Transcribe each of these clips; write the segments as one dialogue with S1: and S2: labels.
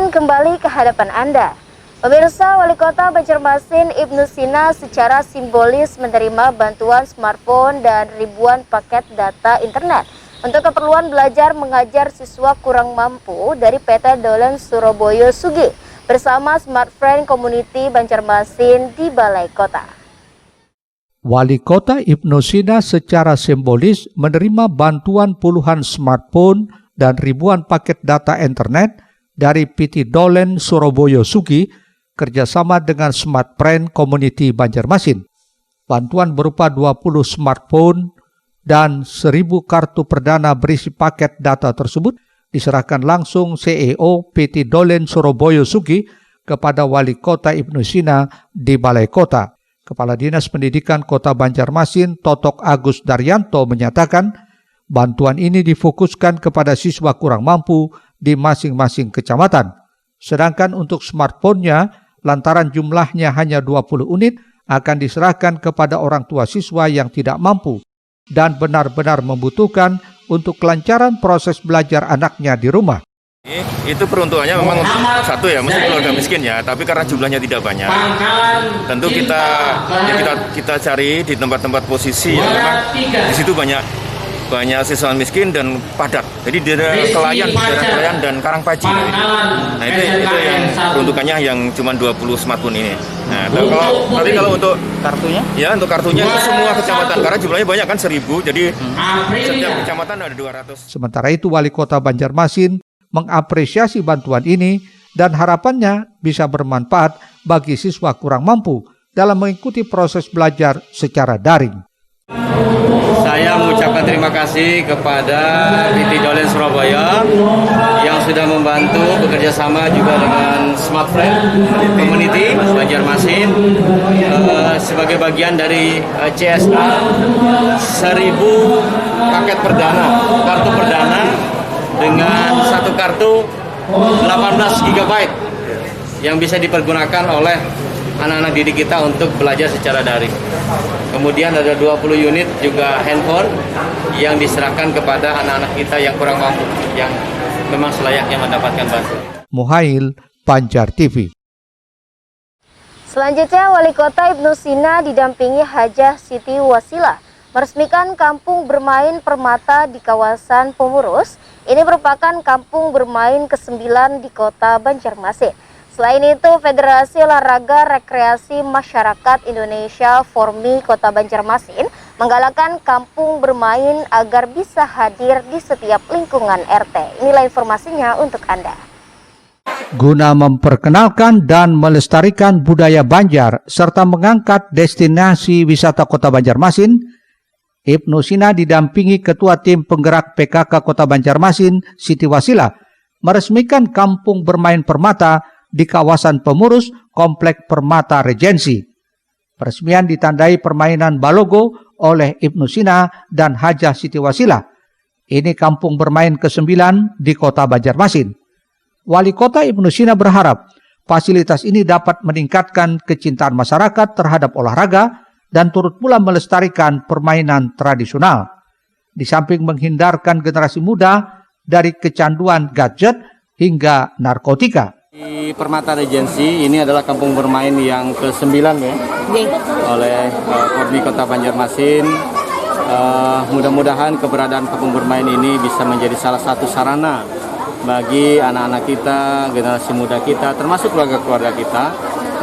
S1: Banjarmasin kembali ke hadapan Anda. Pemirsa, Wali Kota Banjarmasin Ibnu Sina secara simbolis menerima bantuan smartphone dan ribuan paket data internet untuk keperluan belajar mengajar siswa kurang mampu dari PT Dolen Surabaya Sugi bersama Smart Friend Community Banjarmasin di Balai Kota.
S2: Wali Kota Ibnu Sina secara simbolis menerima bantuan puluhan smartphone dan ribuan paket data internet dari PT Dolen Surabaya Sugi kerjasama dengan Smart Friend Community Banjarmasin. Bantuan berupa 20 smartphone dan 1.000 kartu perdana berisi paket data tersebut diserahkan langsung CEO PT Dolen Surabaya Sugi kepada Wali Kota Ibnu Sina di Balai Kota. Kepala Dinas Pendidikan Kota Banjarmasin Totok Agus Daryanto menyatakan bantuan ini difokuskan kepada siswa kurang mampu di masing-masing kecamatan. Sedangkan untuk smartphone-nya, lantaran jumlahnya hanya 20 unit, akan diserahkan kepada orang tua siswa yang tidak mampu dan benar-benar membutuhkan untuk kelancaran proses belajar anaknya di rumah.
S3: Itu peruntukannya memang untuk satu ya, mesti keluarga miskin ya, tapi karena jumlahnya tidak banyak, tentu kita cari di tempat-tempat posisi yang memang di situ banyak siswa miskin dan padat. Jadi di daerah Kelayan dan Karangpaji. Nah itu yang peruntukannya yang cuma 20 smartphone ini. Nah kalau untuk kartunya? Ya untuk kartunya itu semua kecamatan karena jumlahnya banyak kan 1.000. Jadi setiap kecamatan ada 200.
S2: Sementara itu Wali Kota Banjarmasin mengapresiasi bantuan ini dan harapannya bisa bermanfaat bagi siswa kurang mampu dalam mengikuti proses belajar secara daring.
S4: Saya mengucapkan terima kasih kepada PT Dolen Surabaya yang sudah membantu bekerja sama juga dengan Smart Friend Community Banjarmasin sebagai bagian dari CSA 1.000 paket perdana, kartu perdana dengan satu kartu 18 GB yang bisa dipergunakan oleh anak-anak didik kita untuk belajar secara daring. Kemudian ada 20 unit juga handphone yang diserahkan kepada anak-anak kita yang kurang mampu, yang memang selayaknya mendapatkan bantuan.
S2: Muhail, Banjar TV.
S1: Selanjutnya, Wali Kota Ibnu Sina didampingi Hajah Siti Wasilah meresmikan kampung bermain permata di kawasan Pemurus. Ini merupakan kampung bermain ke-9 di Kota Banjarmasin. Selain itu, Federasi Olahraga Rekreasi Masyarakat Indonesia Formi Kota Banjarmasin menggalakkan kampung bermain agar bisa hadir di setiap lingkungan RT. Inilah informasinya untuk Anda.
S2: Guna memperkenalkan dan melestarikan budaya Banjar serta mengangkat destinasi wisata Kota Banjarmasin, Ibnu Sina didampingi Ketua Tim Penggerak PKK Kota Banjarmasin, Siti Wasilah, meresmikan kampung bermain permata di kawasan Pemurus Komplek Permata Regensi. Peresmian ditandai permainan balogo oleh Ibnu Sina dan Hajah Siti Wasilah. Ini kampung bermain ke-9 di Kota Banjarmasin. Wali Kota Ibnu Sina berharap fasilitas ini dapat meningkatkan kecintaan masyarakat terhadap olahraga dan turut pula melestarikan permainan tradisional. Di samping menghindarkan generasi muda dari kecanduan gadget hingga narkotika.
S4: Di Permata Regensi ini adalah kampung bermain yang ke-9 ya, oleh Formi Kota Banjarmasin. Mudah-mudahan keberadaan kampung bermain ini bisa menjadi salah satu sarana bagi anak-anak kita, generasi muda kita, termasuk keluarga-keluarga kita,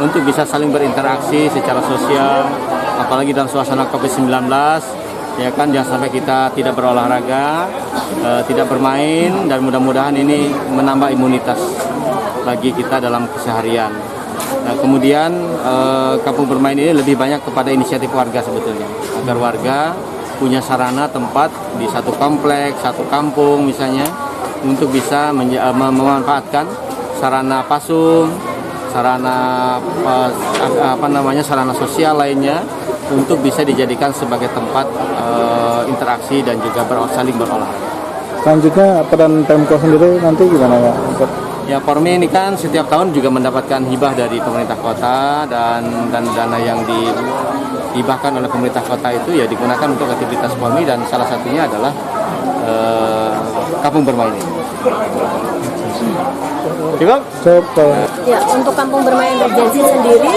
S4: untuk bisa saling berinteraksi secara sosial, apalagi dalam suasana COVID-19. Ya kan, jangan sampai kita tidak berolahraga, tidak bermain, dan mudah-mudahan ini menambah imunitas bagi kita dalam keseharian. Nah, kemudian kampung bermain ini lebih banyak kepada inisiatif warga sebetulnya, agar warga punya sarana tempat di satu kompleks, satu kampung misalnya, untuk bisa memanfaatkan sarana pasung, sarana sarana sosial lainnya, untuk bisa dijadikan sebagai tempat interaksi dan juga saling berolahraga.
S5: Selanjutnya peran Pemko sendiri nanti gimana Pak?
S4: Ya, Formi ini kan setiap tahun juga mendapatkan hibah dari pemerintah kota, dan dana yang dihibahkan oleh pemerintah kota itu ya digunakan untuk aktivitas Formi, dan salah satunya adalah kampung bermain ini.
S5: Juga
S6: Ya, untuk kampung bermain Regency sendiri,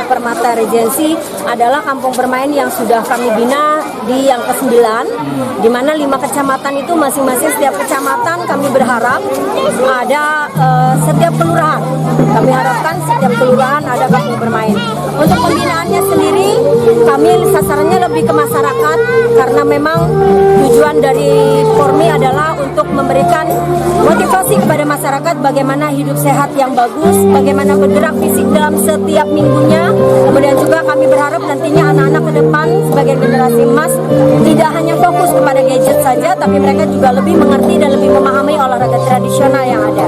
S6: Permata Regency adalah kampung bermain yang sudah kami bina di yang ke-9, di mana 5 kecamatan itu masing-masing setiap kecamatan kami berharap ada setiap kelurahan. Kami harapkan setiap kelurahan ada kampung bermain. Untuk pembinaannya sendiri, kami sasarannya lebih ke masyarakat karena memang tujuan dari Pormi adalah untuk memberikan motivasi kepada masyarakat bagaimana hidup sehat yang bagus, bagaimana bergerak fisik dalam setiap minggunya. Kemudian juga kami berharap nantinya anak-anak ke depan sebagai generasi emas tidak hanya fokus kepada gadget saja, tapi mereka juga lebih mengerti dan lebih memahami olahraga tradisional yang ada.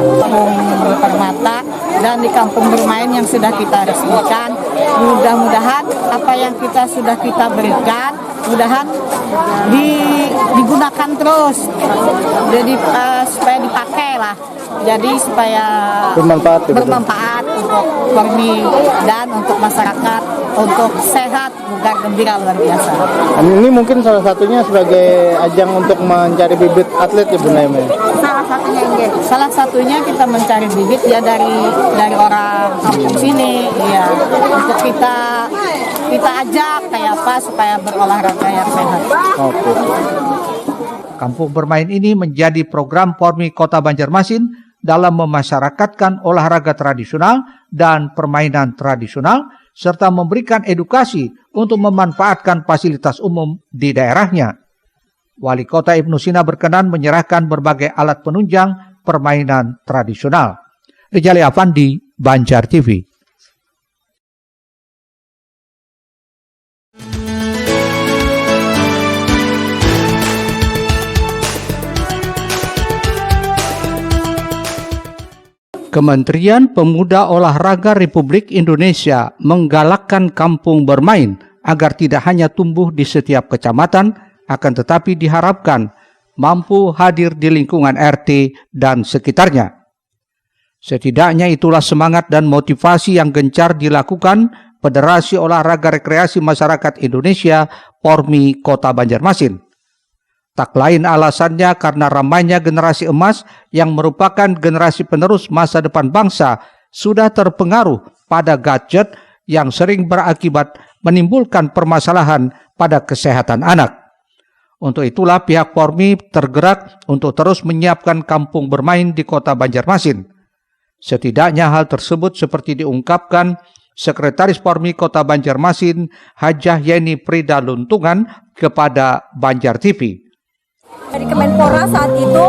S7: Permata dan di kampung bermain yang sudah kita resmikan, mudah-mudahan apa yang sudah kita berikan mudahan digunakan terus, jadi supaya dipakai lah, jadi supaya bermanfaat untuk Pormi dan untuk masyarakat, untuk sehat, bugar gembira luar biasa.
S5: ini mungkin salah satunya sebagai ajang untuk mencari bibit atlet ya Bunda Eme.
S7: Salah satunya kita mencari bibit ya dari orang kampung sini ya, untuk kita ajak kayak apa supaya berolahraga yang sehat.
S5: Oke.
S2: Kampung bermain ini menjadi program Pormi Kota Banjarmasin dalam memasyarakatkan olahraga tradisional dan permainan tradisional serta memberikan edukasi untuk memanfaatkan fasilitas umum di daerahnya. Wali Kota Ibnu Sina berkenan menyerahkan berbagai alat penunjang permainan tradisional. Rijali Afandi, Banjar TV. Kementerian Pemuda Olahraga Republik Indonesia menggalakkan kampung bermain agar tidak hanya tumbuh di setiap kecamatan, akan tetapi diharapkan mampu hadir di lingkungan RT dan sekitarnya. Setidaknya itulah semangat dan motivasi yang gencar dilakukan Federasi Olahraga Rekreasi Masyarakat Indonesia Pormi Kota Banjarmasin. Tak lain alasannya karena ramainya generasi emas yang merupakan generasi penerus masa depan bangsa sudah terpengaruh pada gadget yang sering berakibat menimbulkan permasalahan pada kesehatan anak. Untuk itulah pihak Pormi tergerak untuk terus menyiapkan kampung bermain di Kota Banjarmasin. Setidaknya hal tersebut seperti diungkapkan Sekretaris Pormi Kota Banjarmasin Hajah Yeni Prida Luntungan kepada Banjar TV.
S6: Dari Kemenpora saat itu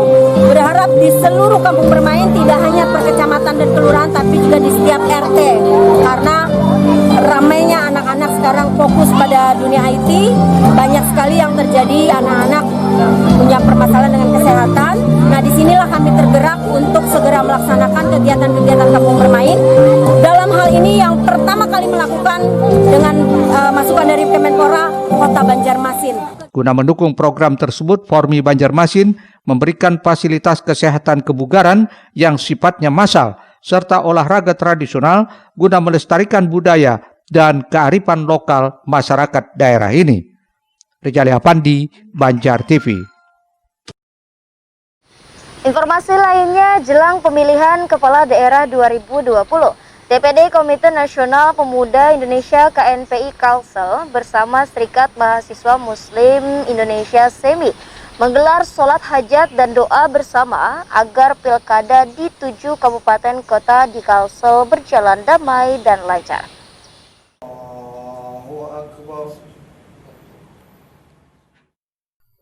S6: berharap di seluruh kampung bermain tidak hanya per kecamatan dan kelurahan tapi juga di setiap RT, karena ramainya anak-anak sekarang fokus pada dunia IT, banyak sekali yang terjadi anak-anak punya permasalahan dengan kesehatan. Nah, disinilah kami tergerak untuk segera melaksanakan kegiatan-kegiatan kampung bermain. Dalam hal ini yang pertama kali melakukan dengan masukan dari Kemenpora Kota Banjarmasin.
S2: Guna mendukung program tersebut, Pormi Banjarmasin memberikan fasilitas kesehatan kebugaran yang sifatnya massal serta olahraga tradisional guna melestarikan budaya dan kearifan lokal masyarakat daerah ini. Rijali Afandi, Banjar TV.
S1: Informasi lainnya jelang pemilihan Kepala Daerah 2020. DPD Komite Nasional Pemuda Indonesia KNPI Kalsel bersama Serikat Mahasiswa Muslim Indonesia SEMI menggelar sholat hajat dan doa bersama agar pilkada di 7 kabupaten kota di Kalsel berjalan damai dan lancar.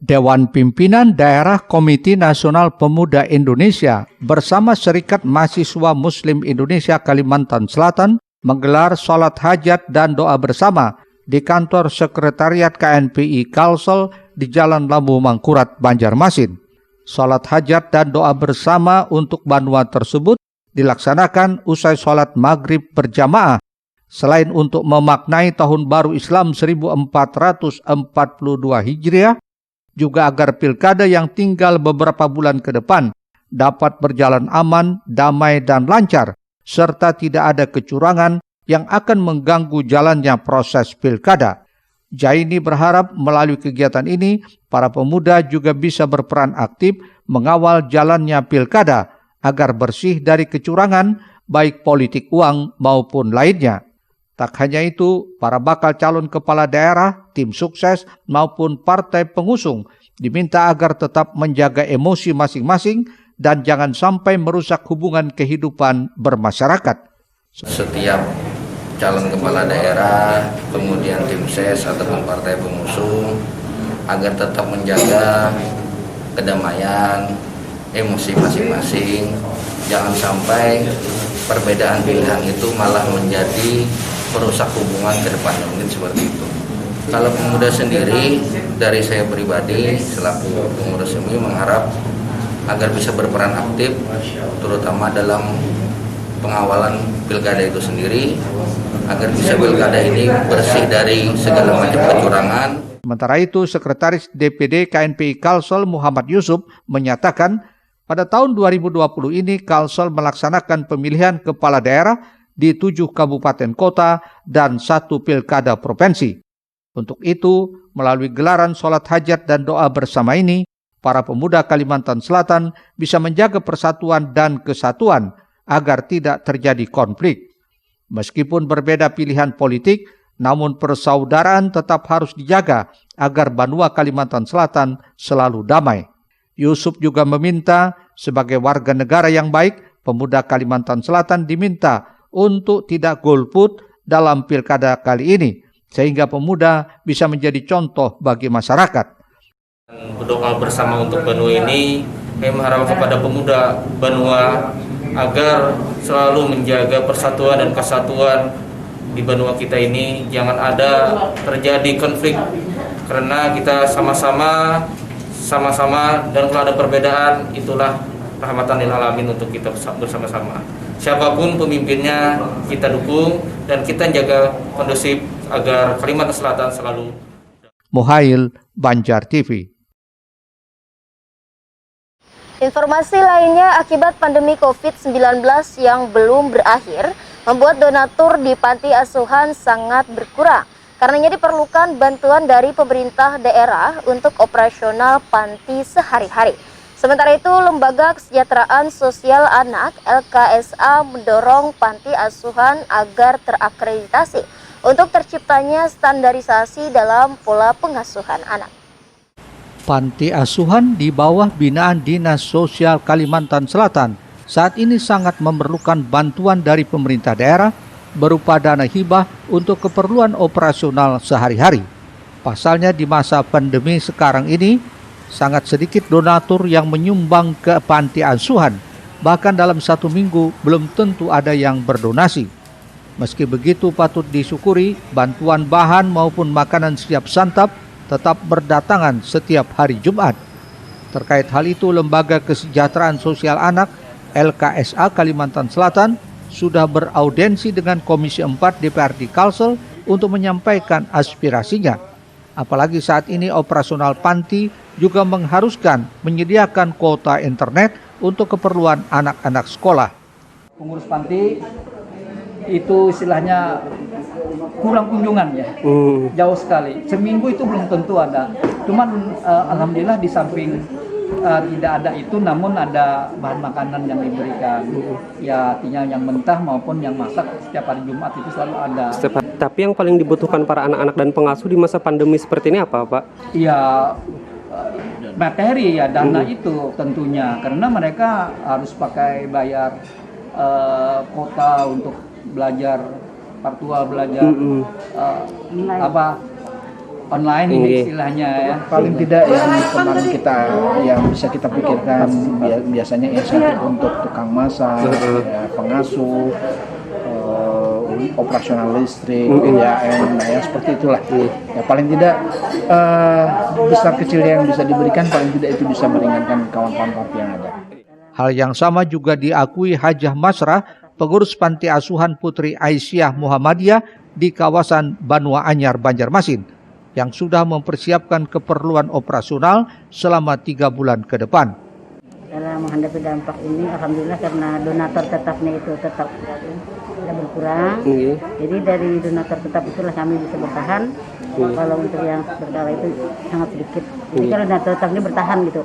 S2: Dewan Pimpinan Daerah Komite Nasional Pemuda Indonesia bersama Serikat Mahasiswa Muslim Indonesia Kalimantan Selatan menggelar sholat hajat dan doa bersama di kantor Sekretariat KNPI Kalsel di Jalan Lambu Mangkurat, Banjarmasin. Sholat hajat dan doa bersama untuk bantuan tersebut dilaksanakan usai sholat maghrib berjamaah. Selain untuk memaknai Tahun Baru Islam 1442 Hijriah, juga agar pilkada yang tinggal beberapa bulan ke depan dapat berjalan aman, damai, dan lancar, serta tidak ada kecurangan yang akan mengganggu jalannya proses pilkada. Jaini berharap melalui kegiatan ini, para pemuda juga bisa berperan aktif mengawal jalannya pilkada, agar bersih dari kecurangan baik politik uang maupun lainnya. Tak hanya itu, para bakal calon kepala daerah, tim sukses maupun partai pengusung diminta agar tetap menjaga emosi masing-masing dan jangan sampai merusak hubungan kehidupan bermasyarakat.
S8: Setiap calon kepala daerah, kemudian tim ses ataupun partai pengusung agar tetap menjaga kedamaian, emosi masing-masing. Jangan sampai perbedaan pilihan itu malah menjadi merusak hubungan ke depannya, mungkin seperti itu. Kalau pemuda sendiri, dari saya pribadi selaku pengurus MUI mengharap agar bisa berperan aktif, terutama dalam pengawalan pilkada itu sendiri, agar bisa pilkada ini bersih dari segala macam kecurangan.
S2: Sementara itu, Sekretaris DPD KNPI Kalsel Muhammad Yusuf menyatakan pada tahun 2020 ini Kalsel melaksanakan pemilihan kepala daerah di 7 kabupaten kota dan 1 pilkada provinsi. Untuk itu, melalui gelaran sholat hajat dan doa bersama ini, para pemuda Kalimantan Selatan bisa menjaga persatuan dan kesatuan agar tidak terjadi konflik. Meskipun berbeda pilihan politik, namun persaudaraan tetap harus dijaga agar benua Kalimantan Selatan selalu damai. Yusuf juga meminta sebagai warga negara yang baik, pemuda Kalimantan Selatan diminta untuk tidak golput dalam pilkada kali ini, sehingga pemuda bisa menjadi contoh bagi masyarakat.
S9: Berdoa bersama untuk benua ini, kami mengharapkan kepada pemuda benua agar selalu menjaga persatuan dan kesatuan di benua kita ini. Jangan ada terjadi konflik, karena kita sama-sama dan kalau ada perbedaan itulah rahmatan lil alamin untuk kita bersama-sama. Siapapun pemimpinnya kita dukung dan kita jaga kondusif agar Kalimantan Selatan selalu.
S2: Mohail, Banjar TV.
S1: Informasi lainnya, akibat pandemi COVID-19 yang belum berakhir, membuat donatur di panti asuhan sangat berkurang. Karenanya diperlukan bantuan dari pemerintah daerah untuk operasional panti sehari-hari. Sementara itu, Lembaga Kesejahteraan Sosial Anak LKSA mendorong panti asuhan agar terakreditasi untuk terciptanya standarisasi dalam pola pengasuhan anak.
S2: Panti asuhan di bawah binaan Dinas Sosial Kalimantan Selatan saat ini sangat memerlukan bantuan dari pemerintah daerah berupa dana hibah untuk keperluan operasional sehari-hari. Pasalnya di masa pandemi sekarang ini, sangat sedikit donatur yang menyumbang ke panti asuhan. Bahkan dalam 1 minggu belum tentu ada yang berdonasi. Meski begitu patut disyukuri bantuan bahan maupun makanan siap santap tetap berdatangan setiap hari Jumat. Terkait hal itu, Lembaga Kesejahteraan Sosial Anak LKSA Kalimantan Selatan sudah beraudensi dengan Komisi 4 DPRD Kalsel untuk menyampaikan aspirasinya. Apalagi saat ini operasional panti juga mengharuskan menyediakan kuota internet untuk keperluan anak-anak sekolah.
S10: Pengurus panti itu istilahnya kurang kunjungan ya, jauh sekali. Seminggu itu belum tentu ada. Cuman alhamdulillah di samping tidak ada itu, namun ada bahan makanan yang diberikan. Ya artinya yang mentah maupun yang masak setiap hari Jumat itu selalu ada.
S11: Tapi yang paling dibutuhkan para anak-anak dan pengasuh di masa pandemi seperti ini apa, Pak?
S10: Ya materi ya, dana itu tentunya, karena mereka harus pakai bayar kuota untuk belajar virtual, belajar online ini istilahnya ya.
S5: Paling tidak yang kemarin kita yang bisa kita pikirkan biasanya insentif untuk tukang masak, ya, pengasuh, operasional listrik, PDAM, ya seperti itulah. Ya paling tidak besar kecil yang bisa diberikan, paling tidak itu bisa meringankan kawan-kawan panti yang ada.
S2: Hal yang sama juga diakui Hajah Masrah, pengurus panti asuhan Putri Aisyah Muhammadiyah di kawasan Banua Anyar, Banjarmasin, yang sudah mempersiapkan keperluan operasional selama 3 bulan ke depan.
S12: Dalam menghadapi dampak ini, alhamdulillah karena donatur tetapnya itu tetap tidak berkurang. Jadi dari donatur tetap itulah kami bisa bertahan Kalau untuk yang berkala itu sangat sedikit. Jadi kalau donatur tetap ini bertahan gitu.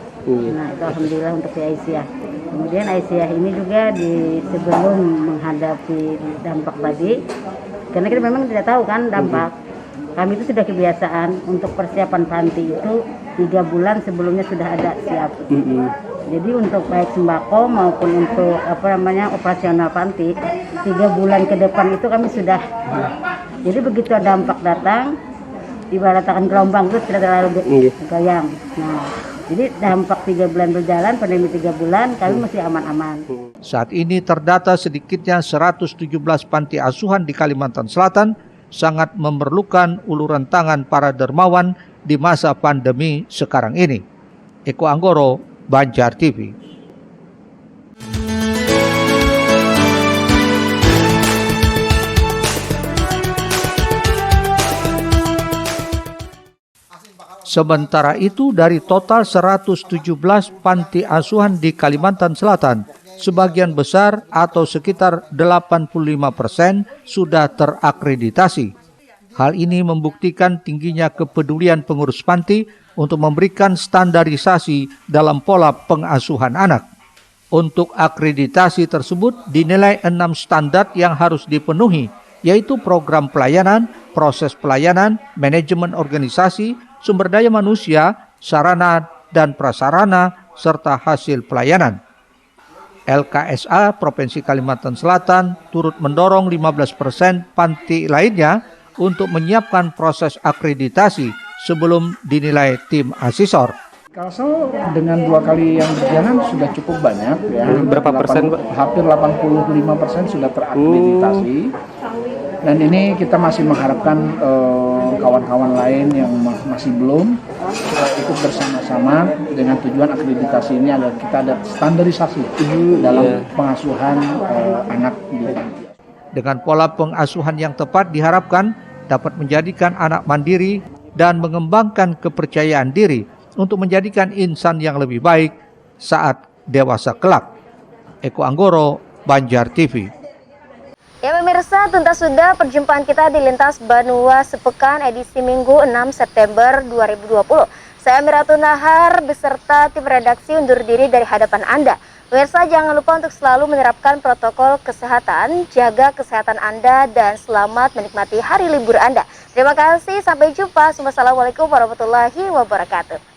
S12: Nah itu alhamdulillah untuk di Aisyah. Kemudian Aisyah ini juga sebelum menghadapi dampak tadi, karena kita memang tidak tahu kan dampak. Kami itu sudah kebiasaan untuk persiapan panti itu 3 bulan sebelumnya sudah ada siap. Jadi untuk baik sembako maupun untuk operasional panti 3 bulan ke depan itu kami sudah. Jadi begitu dampak datang, ibaratkan gelombang itu tidak terlalu goyang. Nah, jadi dampak 3 bulan berjalan, pandemi 3 bulan, kami masih aman-aman.
S2: Saat ini terdata sedikitnya 117 panti asuhan di Kalimantan Selatan sangat memerlukan uluran tangan para dermawan di masa pandemi sekarang ini. Eko Anggoro, Banjar TV. Sementara itu, dari total 117 panti asuhan di Kalimantan Selatan, sebagian besar atau sekitar 85% sudah terakreditasi. Hal ini membuktikan tingginya kepedulian pengurus panti untuk memberikan standarisasi dalam pola pengasuhan anak. Untuk akreditasi tersebut dinilai 6 standar yang harus dipenuhi, yaitu program pelayanan, proses pelayanan, manajemen organisasi, sumber daya manusia, sarana dan prasarana, serta hasil pelayanan. LKSA Provinsi Kalimantan Selatan turut mendorong 15% panti lainnya untuk menyiapkan proses akreditasi sebelum dinilai tim asesor.
S5: Kalsel dengan 2 kali yang berjalan sudah cukup banyak ya.
S11: Berapa persen, Pak?
S5: Hampir 85% sudah terakreditasi. Dan ini kita masih mengharapkan kawan-kawan lain yang masih belum ikut bersama-sama dengan tujuan akreditasi ini agar kita ada standarisasi dalam pengasuhan anak di panti.
S2: Dengan pola pengasuhan yang tepat diharapkan dapat menjadikan anak mandiri dan mengembangkan kepercayaan diri untuk menjadikan insan yang lebih baik saat dewasa kelak. Eko Anggoro, Banjar TV.
S1: Ya pemirsa, tuntas sudah perjumpaan kita di Lintas Banua Sepekan edisi Minggu 6 September 2020. Saya Miratun Nahar beserta tim redaksi undur diri dari hadapan Anda. Pemirsa, jangan lupa untuk selalu menerapkan protokol kesehatan, jaga kesehatan Anda, dan selamat menikmati hari libur Anda. Terima kasih, sampai jumpa. Wassalamualaikum warahmatullahi wabarakatuh.